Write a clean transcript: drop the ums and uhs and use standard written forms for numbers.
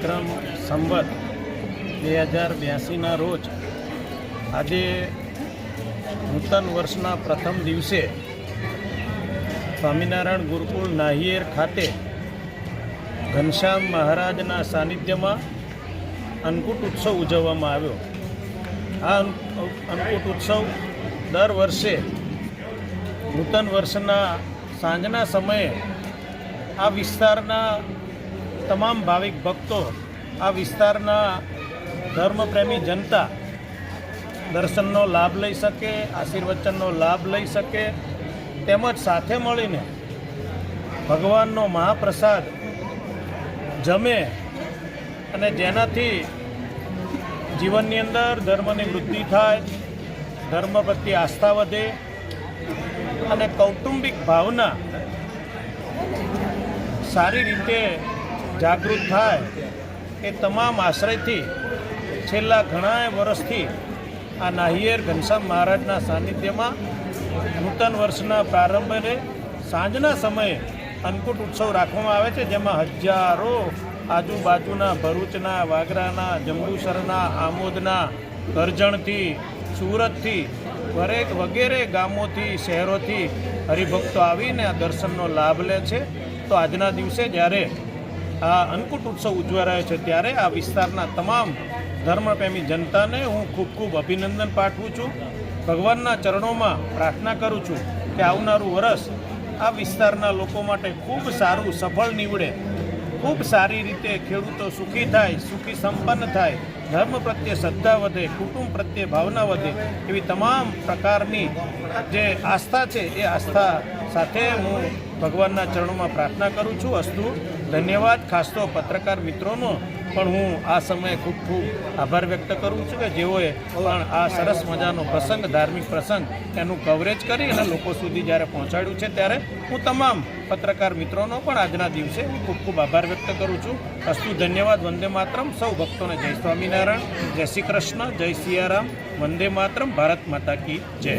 વિક્રમ સંવત 2082ના રોજ આજે નૂતન વર્ષના પ્રથમ દિવસે સ્વામિનારાયણ ગુરુકુળ નાહિયેર ખાતે ઘનશ્યામ મહારાજના સાનિધ્યમાં અન્નકૂટ ઉત્સવ ઉજવવામાં આવ્યો। આ અન્નકૂટ ઉત્સવ દર વર્ષે નૂતન વર્ષના સાંજના સમયે આ વિસ્તારના તમામ ભાવિક ભક્તો, આ વિસ્તારના ધર્મપ્રેમી જનતા દર્શનનો લાભ લઈ શકે, આશીર્વચનનો લાભ લઈ શકે, તેમજ સાથે મળીને ભગવાનનો મહાપ્રસાદ જમે અને જેનાથી જીવનની અંદર ધર્મની વૃદ્ધિ થાય, ધર્મ પ્રત્યે આસ્થા વધે અને કૌટુંબિક ભાવના સારી રીતે જાગૃત થાય, એ તમામ આશ્રયથી છેલ્લા ઘણા વર્ષથી આ નાહિયેર ઘનશ્યામ મહારાજના સાનિધ્યમાં નૂતન વર્ષના પ્રારંભને સાંજના સમયે અન્નકૂટ ઉત્સવ રાખવામાં આવે છે, જેમાં હજારો આજુબાજુના ભરૂચના, વાગરાના, જંબુસરના, આમોદના, કરજણથી, સુરતથી વગેરે ગામોથી, શહેરોથી હરિભક્તો આવીને આ દર્શનનો લાભ લે છે। તો આજના દિવસે જ્યારે આ અન્નકૂટ ઉત્સવ ઉજવા રહ્યો છે ત્યારે આ વિસ્તારના તમામ ધર્મપ્રેમી જનતાને હું ખૂબ ખૂબ અભિનંદન પાઠવું છું। ભગવાનના ચરણોમાં પ્રાર્થના કરું છું કે આવનારું વર્ષ આ વિસ્તારના લોકો માટે ખૂબ સારું, સફળ નીવડે, ખૂબ સારી રીતે ખેડૂતો સુખી થાય, સુખી સંપન્ન થાય, ધર્મ પ્રત્યે શ્રદ્ધા વધે, કુટુંબ પ્રત્યે ભાવના વધે, એવી તમામ પ્રકારની જે આસ્થા છે એ આસ્થા સાથે હું ભગવાનના ચરણોમાં પ્રાર્થના કરું છું। અસ્તુ, ધન્યવાદ। ખાસ તો પત્રકાર મિત્રોનો પણ હું આ સમયે ખૂબ ખૂબ આભાર વ્યક્ત કરું છું કે જેઓએ પણ આ સરસ મજાનો પ્રસંગ, ધાર્મિક પ્રસંગ એનું કવરેજ કરી અને લોકો સુધી જ્યારે પહોંચાડ્યું છે, ત્યારે હું તમામ પત્રકાર મિત્રોનો પણ આજના દિવસે ખૂબ ખૂબ આભાર વ્યક્ત કરું છું। અસ્તુ, ધન્યવાદ। વંદે માતરમ। સૌ ભક્તોને જય સ્વામિનારાયણ, જય શ્રી કૃષ્ણ, જય સિયારામ, વંદે માતરમ, ભારત માતા કી જય।